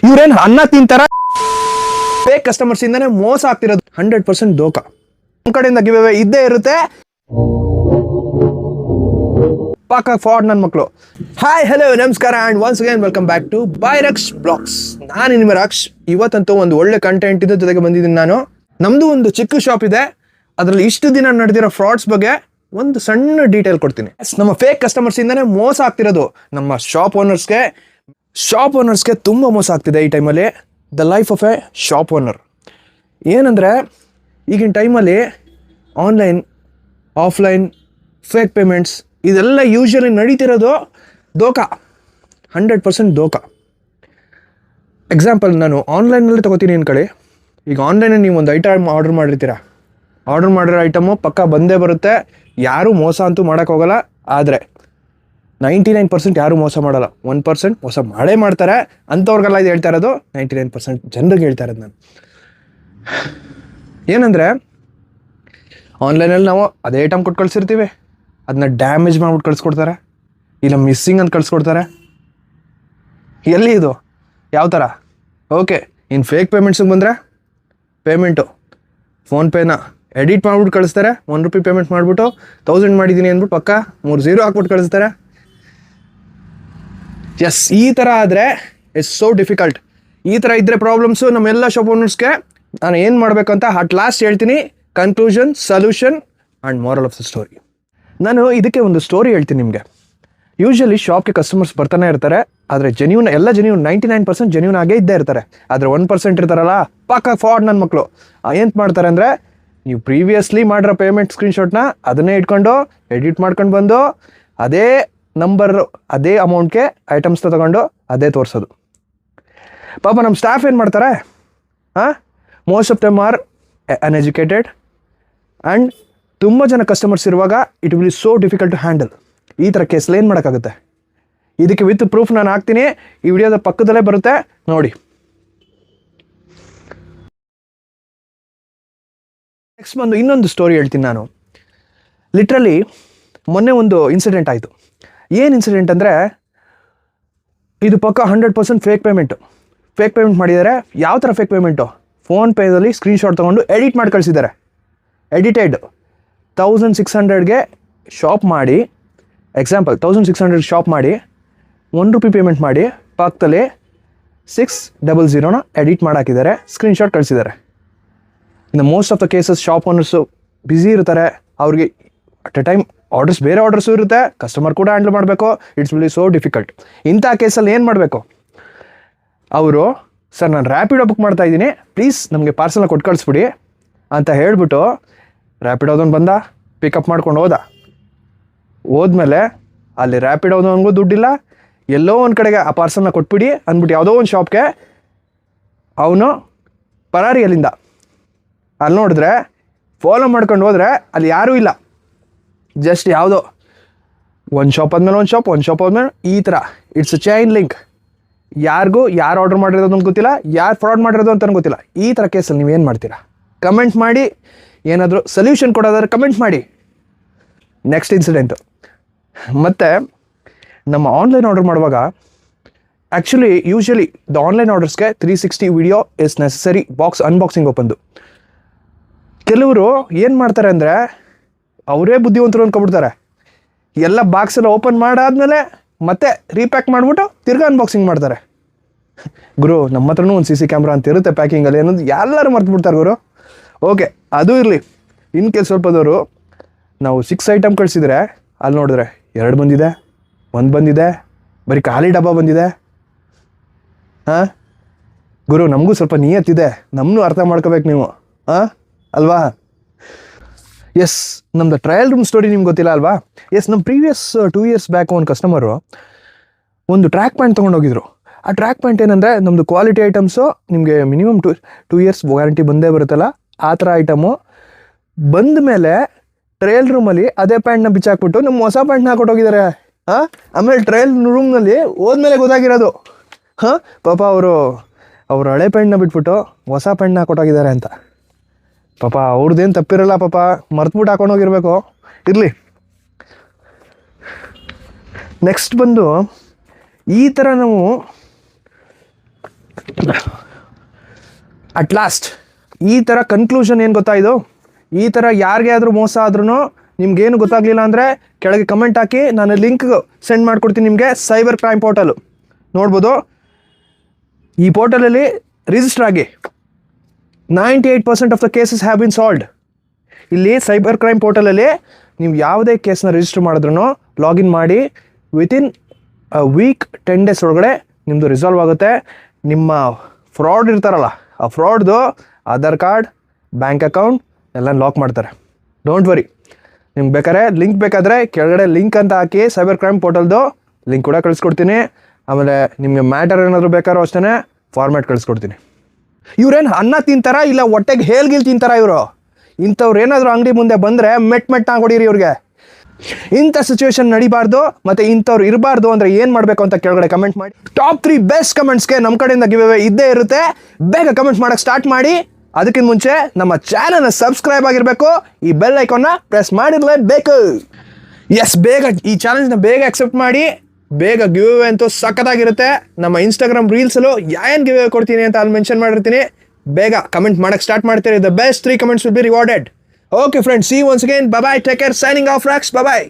ಇವ್ರೇನ್ ಅನ್ನ ತಿಂತಾರ? Fake customers ಇಂದಾನೆ ಮೋಸ ಆಗ್ತಿರೋದು. 100% ದೋಖ. ನಮ್ ಕಡೆಯಿಂದ ಗಿವ್ ಅವೇ ಇದ್ದೇ ಇರುತ್ತೆ. ಪಾಕ ಫ್ರಾಡ್ ನನ್ನ ಮಕ್ಕಳು. ಹಾಯ್ ಹಲೋ ನಮಸ್ಕಾರ and once again welcome back to by Raksh blogs. ನಾನು ನಿಮ್ಮ ರಕ್ಷ್. ಇವತ್ತಂತೂ ಒಂದು ಒಳ್ಳೆ ಕಂಟೆಂಟ್ ಇದ್ರ ಜೊತೆಗೆ ಬಂದಿದ್ದೀನಿ ನಾನು. ನಮ್ದು ಒಂದು ಚಿಕ್ಕ ಶಾಪ್ ಇದೆ. ಅದರಲ್ಲಿ ಇಷ್ಟು ದಿನ ನಡೆದಿರೋ ಫ್ರಾಡ್ಸ್ ಬಗ್ಗೆ ಒಂದು ಸಣ್ಣ ಡೀಟೇಲ್ ಕೊಡ್ತೀನಿ. ನಮ್ಮ ಫೇಕ್ ಕಸ್ಟಮರ್ಸ್ ಇಂದಾನೆ ಮೋಸ ಆಗ್ತಿರೋದು. ನಮ್ಮ ಶಾಪ್ ಓನರ್ಸ್ಗೆ ತುಂಬ ಮೋಸ ಆಗ್ತಿದೆ ಈ ಟೈಮಲ್ಲಿ. The life of A shop owner ಏನಂದರೆ, ಈಗಿನ ಟೈಮಲ್ಲಿ ಆನ್ಲೈನ್ ಆಫ್ಲೈನ್ ಫೇಕ್ ಪೇಮೆಂಟ್ಸ್ ಇದೆಲ್ಲ ಯೂಶ್ವಲಿ ನಡೀತಿರೋದು ದೋಖ. 100% ದೋಖ. ಎಕ್ಸಾಂಪಲ್, ನಾನು ಆನ್ಲೈನಲ್ಲಿ ತೊಗೋತೀನಿ ಅನ್ಕೊಳ್ಳಿ. ಈಗ ಆನ್ಲೈನಲ್ಲಿ ನೀವು ಒಂದು ಐಟಮ್ ಆರ್ಡರ್ ಮಾಡಿರ್ತೀರ. ಆರ್ಡರ್ ಮಾಡಿರೋ ಐಟಮು ಪಕ್ಕ ಬಂದೇ ಬರುತ್ತೆ. ಯಾರೂ ಮೋಸ ಅಂತೂ ಮಾಡೋಕ್ಕೋಗಲ್ಲ. ಆದರೆ 99% ಯಾರೂ ಮೋಸ ಮಾಡಲ್ಲ. 1% ಮೋಸ ಮಾಡೇ ಮಾಡ್ತಾರೆ. ಅಂಥವ್ರಿಗೆಲ್ಲ ಇದು ಹೇಳ್ತಾ ಇರೋದು. 99% ಜನರಿಗೆ ಹೇಳ್ತಾ ಇರೋದು ನಾನು. ಏನಂದರೆ, ಆನ್ಲೈನಲ್ಲಿ ನಾವು ಅದೇ ಐಟಮ್ ಕೊಟ್ಟು ಕಳಿಸಿರ್ತೀವಿ, ಅದನ್ನ ಡ್ಯಾಮೇಜ್ ಮಾಡ್ಬಿಟ್ಟು ಕಳಿಸ್ಕೊಡ್ತಾರೆ, ಇಲ್ಲ ಮಿಸ್ಸಿಂಗ್ ಅಂತ ಕಳಿಸ್ಕೊಡ್ತಾರೆ. ಎಲ್ಲಿ ಇದು? ಯಾವ ಥರ? ಓಕೆ, ಇನ್ನು ಫೇಕ್ ಪೇಮೆಂಟ್ಸಿಗೆ ಬಂದರೆ, ಪೇಮೆಂಟು ಫೋನ್ಪೇನ ಎಡಿಟ್ ಮಾಡ್ಬಿಟ್ಟು ಕಳಿಸ್ತಾರೆ. ₹1 ಪೇಮೆಂಟ್ ಮಾಡಿಬಿಟ್ಟು 1000 ಮಾಡಿದ್ದೀನಿ ಅಂದ್ಬಿಟ್ಟು ಪಕ್ಕ 3 0 ಹಾಕ್ಬಿಟ್ಟು ಕಳಿಸ್ತಾರೆ. ಎಸ್, ಈ ಥರ ಆದರೆ ಇಟ್ಸ್ ಸೋ ಡಿಫಿಕಲ್ಟ್. ಈ ಥರ ಇದ್ದರೆ ಪ್ರಾಬ್ಲಮ್ಸು ನಮ್ಮೆಲ್ಲ ಶಾಪ್ ಓನರ್ಸ್ಗೆ. ನಾನು ಏನು ಮಾಡಬೇಕಂತ ಅಟ್ ಲಾಸ್ಟ್ ಹೇಳ್ತೀನಿ. Conclusion, solution and moral of the story. ನಾನು ಇದಕ್ಕೆ ಒಂದು ಸ್ಟೋರಿ ಹೇಳ್ತೀನಿ ನಿಮಗೆ. ಯೂಶ್ವಲಿ ಶಾಪ್ಗೆ ಕಸ್ಟಮರ್ಸ್ ಬರ್ತಾನೆ ಇರ್ತಾರೆ. ಆದರೆ ಎಲ್ಲ ಜೆನ್ಯೂನ್ 99% ಜೆನ್ಯೂನ್ ಆಗೇ ಇದ್ದೇ ಇರ್ತಾರೆ. ಆದರೆ 1% ಇರ್ತಾರಲ್ಲ, ಪಾಕ ಫ್ರಾಡ್ ನನ್ನ ಮಕ್ಕಳು. ಏನು ಮಾಡ್ತಾರೆ ಅಂದರೆ, ನೀವು ಪ್ರೀವಿಯಸ್ಲಿ ಮಾಡಿರೋ ಪೇಮೆಂಟ್ ಸ್ಕ್ರೀನ್ಶಾಟ್ನ ಅದನ್ನೇ ಇಟ್ಕೊಂಡು ಎಡಿಟ್ ಮಾಡ್ಕೊಂಡು ಬಂದು ಅದೇ ನಂಬರ್ ಅದೇ ಅಮೌಂಟ್ಗೆ ಐಟಮ್ಸ್ನ ತೊಗೊಂಡು ಅದೇ ತೋರಿಸೋದು. ಪಾಪ ನಮ್ಮ ಸ್ಟಾಫ್ ಏನು ಮಾಡ್ತಾರೆ, most of them are uneducated and ತುಂಬ ಜನ ಕಸ್ಟಮರ್ಸ್ ಇರುವಾಗ it will be so difficult to handle. ಈ ಥರ ಕೇಸಲ್ಲಿ ಏನು ಮಾಡೋಕ್ಕಾಗುತ್ತೆ? ಇದಕ್ಕೆ ವಿತ್ ಪ್ರೂಫ್ ನಾನು ಹಾಕ್ತೀನಿ. ಈ ವಿಡಿಯೋದ ಪಕ್ಕದಲ್ಲೇ ಬರುತ್ತೆ ನೋಡಿ. ನೆಕ್ಸ್ಟ್ ಬಂದು ಇನ್ನೊಂದು ಸ್ಟೋರಿ ಹೇಳ್ತೀನಿ ನಾನು. ಲಿಟ್ರಲಿ ಮೊನ್ನೆ ಒಂದು ಇನ್ಸಿಡೆಂಟ್ ಆಯಿತು. ಏನು ಇನ್ಸಿಡೆಂಟ್ ಅಂದರೆ, ಇದು ಪಕ್ಕ 100% ಫೇಕ್ ಪೇಮೆಂಟ್ ಮಾಡಿದ್ದಾರೆ. ಯಾವ ಥರ ಫೇಕ್ ಪೇಮೆಂಟು? ಫೋನ್ಪೇದಲ್ಲಿ ಸ್ಕ್ರೀನ್ಶಾಟ್ ತೊಗೊಂಡು ಎಡಿಟ್ ಮಾಡಿ ಕಳಿಸಿದ್ದಾರೆ. ಎಡಿಟೆಡ್ 1600ಗೆ ಶಾಪ್ ಮಾಡಿ, ಎಕ್ಸಾಂಪಲ್ 1600 ಶಾಪ್ ಮಾಡಿ ₹1 ಪೇಮೆಂಟ್ ಮಾಡಿ ಪಕ್ಕದಲ್ಲಿ 600 ಎಡಿಟ್ ಮಾಡಿ ಹಾಕಿದ್ದಾರೆ, ಸ್ಕ್ರೀನ್ಶಾಟ್ ಕಳಿಸಿದ್ದಾರೆ. ಇನ್ನು most of the cases shop owners busy ಇರ್ತಾರೆ. ಅವ್ರಿಗೆ ಅಟ್ ಎ ಟೈಮ್ ಬೇರೆ ಆರ್ಡರ್ಸು ಇರುತ್ತೆ, ಕಸ್ಟಮರ್ ಕೂಡ ಹ್ಯಾಂಡಲ್ ಮಾಡಬೇಕು. It's will be so difficult. ಇಂಥ ಕೇಸಲ್ಲಿ ಏನು ಮಾಡಬೇಕು? ಅವರು, ಸರ್ ನಾನು ರ್ಯಾಪಿಡೋ ಬುಕ್ ಮಾಡ್ತಾ ಇದ್ದೀನಿ, ಪ್ಲೀಸ್ ನಮಗೆ ಪಾರ್ಸಲ್ನ ಕೊಟ್ಟು ಕಳಿಸ್ಬಿಡಿ ಅಂತ ಹೇಳ್ಬಿಟ್ಟು ರ್ಯಾಪಿಡೋದೊಂದು ಬಂದ, ಪಿಕಪ್ ಮಾಡ್ಕೊಂಡು ಹೋದ್ಮೇಲೆ ಅಲ್ಲಿ ರ್ಯಾಪಿಡೋದವನಿಗೂ ದುಡ್ಡಿಲ್ಲ, ಎಲ್ಲೋ ಒಂದು ಕಡೆಗೆ ಆ ಪಾರ್ಸಲ್ನ ಕೊಟ್ಬಿಡಿ ಅಂದ್ಬಿಟ್ಟು ಯಾವುದೋ ಒಂದು ಶಾಪ್ಗೆ ಅವನು ಪರಾರಿ. ಅಲ್ಲಿಂದ ಅಲ್ಲಿ ನೋಡಿದ್ರೆ ಫಾಲೋ ಮಾಡ್ಕೊಂಡು ಹೋದರೆ ಅಲ್ಲಿ ಯಾರೂ ಇಲ್ಲ. ಜಸ್ಟ್ ಯಾವುದೋ ಒಂದು ಶಾಪ್ ಆದಮೇಲೆ ಒಂದು ಶಾಪ್ ಆದಮೇಲೆ ಈ ಥರ ಇಟ್ಸ್ ಅ ಚೈನ್ ಲಿಂಕ್. ಯಾರಿಗೂ ಯಾರು ಆರ್ಡರ್ ಮಾಡಿರೋದು ಅಂತ ಗೊತ್ತಿಲ್ಲ, ಯಾರು ಫ್ರಾಡ್ ಮಾಡಿರೋದು ಅಂತ ಗೊತ್ತಿಲ್ಲ. ಈ ಥರ ಕೇಸಲ್ಲಿ ನೀವೇನು ಮಾಡ್ತೀರಾ? ಕಮೆಂಟ್ ಮಾಡಿ. ಏನಾದರೂ ಸೊಲ್ಯೂಷನ್ ಕೊಡೋದಾದ್ರೆ ಕಮೆಂಟ್ ಮಾಡಿ. Next incident. ಮತ್ತು ನಮ್ಮ ಆನ್ಲೈನ್ ಆರ್ಡರ್ ಮಾಡುವಾಗ ಯೂಶ್ವಲಿ ದ ಆನ್ಲೈನ್ ಆರ್ಡರ್ಸ್ಗೆ 360 ವಿಡಿಯೋ ಇಸ್ ನೆಸಸರಿ. ಅನ್ಬಾಕ್ಸಿಂಗ್ ಓಪನ್ದು. ಕೆಲವರು ಏನು ಮಾಡ್ತಾರೆ ಅಂದರೆ, ಅವರೇ ಬುದ್ಧಿವಂತರು ಅಂದ್ಕೊಬಿಡ್ತಾರೆ. ಎಲ್ಲ ಬಾಕ್ಸೆಲ್ಲ ಓಪನ್ ಮಾಡಾದ್ಮೇಲೆ ಮತ್ತೆ ರೀಪ್ಯಾಕ್ ಮಾಡಿಬಿಟ್ಟು ತಿರ್ಗಾ ಅನ್ಬಾಕ್ಸಿಂಗ್ ಮಾಡ್ತಾರೆ. ಗುರು, ನಮ್ಮ ಹತ್ರನೂ ಒಂದು CC ಕ್ಯಾಮ್ರಾ ಅಂತ ಇರುತ್ತೆ ಪ್ಯಾಕಿಂಗಲ್ಲಿ ಅನ್ನೋದು ಎಲ್ಲರೂ ಮರ್ತು ಬಿಡ್ತಾರೆ ಗುರು. ಓಕೆ, ಅದು ಇರಲಿ. ಇನ್ನು ಸ್ವಲ್ಪದವರು ನಾವು 6 ಐಟಮ್ ಕಳಿಸಿದ್ರೆ ಅಲ್ಲಿ ನೋಡಿದ್ರೆ 2 ಬಂದಿದೆ, 1 ಬಂದಿದೆ, ಬರೀ ಖಾಲಿ ಡಬ್ಬ ಬಂದಿದೆ. ಗುರು, ನಮಗೂ ಸ್ವಲ್ಪ ನಿಯತ್ತಿದೆ, ನಮ್ಮನ್ನು ಅರ್ಥ ಮಾಡ್ಕೋಬೇಕು ನೀವು, ಅಲ್ವಾ? ಎಸ್, ನಮ್ಮದು ಟ್ರಯಲ್ ರೂಮ್ ಸ್ಟೋರಿ ನಿಮ್ಗೆ ಗೊತ್ತಿಲ್ಲ ಅಲ್ವಾ? ಎಸ್, ನಮ್ಮ ಪ್ರೀವಿಯಸ್ 2 years ಬ್ಯಾಕ್ ಒಂದು ಕಸ್ಟಮರು ಒಂದು ಟ್ರ್ಯಾಕ್ ಪ್ಯಾಂಟ್ ತೊಗೊಂಡೋಗಿದ್ರು. ಆ ಟ್ರ್ಯಾಕ್ ಪ್ಯಾಂಟ್ ಏನಂದರೆ, ನಮ್ಮದು ಕ್ವಾಲಿಟಿ ಐಟಮ್ಸು ನಿಮಗೆ ಮಿನಿಮಮ್ 2 years ವ್ಯಾರಂಟಿ ಬಂದೇ ಬರುತ್ತಲ್ಲ, ಆ ಥರ ಐಟಮು ಬಂದ ಮೇಲೆ ಟ್ರಯಲ್ ರೂಮಲ್ಲಿ ಅದೇ ಪ್ಯಾಂಟ್ನ ಬಿಚ್ಚಾಕ್ಬಿಟ್ಟು ನಮ್ಮ ಹೊಸ ಪ್ಯಾಂಟ್ನ ಹಾಕೊಟ್ಟೋಗಿದ್ದಾರೆ. ಆಮೇಲೆ ಟ್ರಯಲ್ ರೂಮ್ನಲ್ಲಿ ಹೋದ್ಮೇಲೆ ಗೊತ್ತಾಗಿರೋದು, ಪಾಪ ಅವರು ಹಳೆ ಪ್ಯಾಂಟ್ನ ಬಿಟ್ಬಿಟ್ಟು ಹೊಸ ಪ್ಯಾಂಟ್ನ ಹಾಕೊಟ್ಟೋಗಿದ್ದಾರೆ ಅಂತ. ಪಾಪ ಅವ್ರದ್ದೇನು ತಪ್ಪಿರಲ್ಲ, ಪಾಪ ಮರ್ತ್ಬಿಟ್ಟು ಹಾಕೊಂಡೋಗಿರ್ಬೇಕು. ಇರಲಿ. ನೆಕ್ಸ್ಟ್ ಬಂದು ಈ ಥರ ನಾವು ಅಟ್ ಲಾಸ್ಟ್ ಈ ಥರ ಕನ್ಕ್ಲೂಷನ್ ಏನು ಗೊತ್ತಾಯಿತು, ಈ ಥರ ಯಾರಿಗೆ ಆದರೂ ಮೋಸ ಆದ್ರೂ ನಿಮ್ಗೇನು ಗೊತ್ತಾಗಲಿಲ್ಲ ಅಂದರೆ ಕೆಳಗೆ ಕಮೆಂಟ್ ಹಾಕಿ, ನಾನು ಲಿಂಕ್ ಸೆಂಡ್ ಮಾಡಿಕೊಡ್ತೀನಿ ನಿಮಗೆ. ಸೈಬರ್ ಕ್ರೈಮ್ ಪೋರ್ಟಲು ನೋಡ್ಬೋದು. ಈ ಪೋರ್ಟಲಲ್ಲಿ ರಿಜಿಸ್ಟರ್ ಆಗಿ 98% of the cases have been solved. ಇಲ್ಲಿ ಸೈಬರ್ ಕ್ರೈಮ್ ಪೋರ್ಟಲಲ್ಲಿ ನೀವು ಯಾವುದೇ ಕೇಸ್ನ ರಿಜಿಸ್ಟರ್ ಮಾಡಿದ್ರೂ ಲಾಗಿನ್ ಮಾಡಿ ವಿತಿನ್ ವೀಕ್ 10 ಡೇಸ್ ಒಳಗಡೆ ನಿಮ್ಮದು ರಿಸಾಲ್ವ್ ಆಗುತ್ತೆ. ನಿಮ್ಮ ಫ್ರಾಡ್ ಇರ್ತಾರಲ್ಲ, ಆ ಫ್ರಾಡ್ದು ಆಧಾರ್ ಕಾರ್ಡ್, ಬ್ಯಾಂಕ್ ಅಕೌಂಟ್ ಎಲ್ಲ ಲಾಕ್ ಮಾಡ್ತಾರೆ. Don't worry. ನಿಮ್ಗೆ ಬೇಕಾದ್ರೆ ಲಿಂಕ್ ಬೇಕಾದರೆ ಕೆಳಗಡೆ ಲಿಂಕ್ ಅಂತ ಹಾಕಿ ಸೈಬರ್ ಕ್ರೈಮ್ ಪೋರ್ಟಲ್ದು ಲಿಂಕ್ ಕೂಡ ಕಳಿಸ್ಕೊಡ್ತೀನಿ. ಆಮೇಲೆ ನಿಮಗೆ ಮ್ಯಾಟರ್ ಏನಾದರೂ ಬೇಕಾದ್ರೂ ಅಷ್ಟೇ ಫಾರ್ಮ್ಯಾಟ್ ಕಳಿಸ್ಕೊಡ್ತೀನಿ. ಇವ್ರೇನು ಅನ್ನ ತಿಂತಾರ ಇಲ್ಲ ಹೊಟ್ಟೆಗೆ ಹೇಲ್ಗಿಲ್ ತಿಂತಾರ ಇವರು? ಇಂಥವ್ರು ಏನಾದರೂ ಅಂಗಡಿ ಮುಂದೆ ಬಂದರೆ ಮೆಟ್ ಹೊಡೀರಿ ಇವ್ರಿಗೆ. ಇಂಥ ಸಿಚುವೇಶನ್ ನಡಿಬಾರ್ದು ಮತ್ತು ಇಂಥವ್ರು ಇರಬಾರ್ದು ಅಂದರೆ ಏನು ಮಾಡಬೇಕು ಅಂತ ಕೆಳಗಡೆ ಕಮೆಂಟ್ ಮಾಡಿ. ಟಾಪ್ 3 ಬೆಸ್ಟ್ ಕಮೆಂಟ್ಸ್ಗೆ ನಮ್ಮ ಕಡೆಯಿಂದ ಗಿವ್ ಅವೇ ಇದ್ದೇ ಇರುತ್ತೆ. ಬೇಗ ಕಮೆಂಟ್ ಮಾಡೋಕ್ಕೆ ಸ್ಟಾರ್ಟ್ ಮಾಡಿ. ಅದಕ್ಕಿಂತ ಮುಂಚೆ ನಮ್ಮ ಚಾನಲ್ನ ಸಬ್ಸ್ಕ್ರೈಬ್ ಆಗಿರಬೇಕು, ಈ ಬೆಲ್ ಐಕಾನ್ನ ಪ್ರೆಸ್ ಮಾಡಿರಲೇಬೇಕು. ಎಸ್, ಬೇಗ ಈ ಚಾಲೆಂಜ್ನ ಬೇಗ ಅಕ್ಸೆಪ್ಟ್ ಮಾಡಿ. ಬೇಗ ಗಿವ್ ಅವೇ ಅಂತೂ ಸಖತ್ತಾಗಿರುತ್ತೆ. ನಮ್ಮ ಇನ್ಸ್ಟಾಗ್ರಾಮ್ ರೀಲ್ಸಲ್ಲೂ ಏನು ಗಿವ್ ಅವೇ ಕೊಡ್ತೀನಿ ಅಂತ ಅಲ್ಲಿ ಮೆನ್ಷನ್ ಮಾಡಿರ್ತೀನಿ. ಬೇಗ ಕಮೆಂಟ್ ಮಾಡೋಕ್ಕೆ ಸ್ಟಾರ್ಟ್ ಮಾಡ್ತೀರಿ. The best 3 comments will be rewarded. Okay friends, see once again. Bye, take care, signing off Raks. Bye.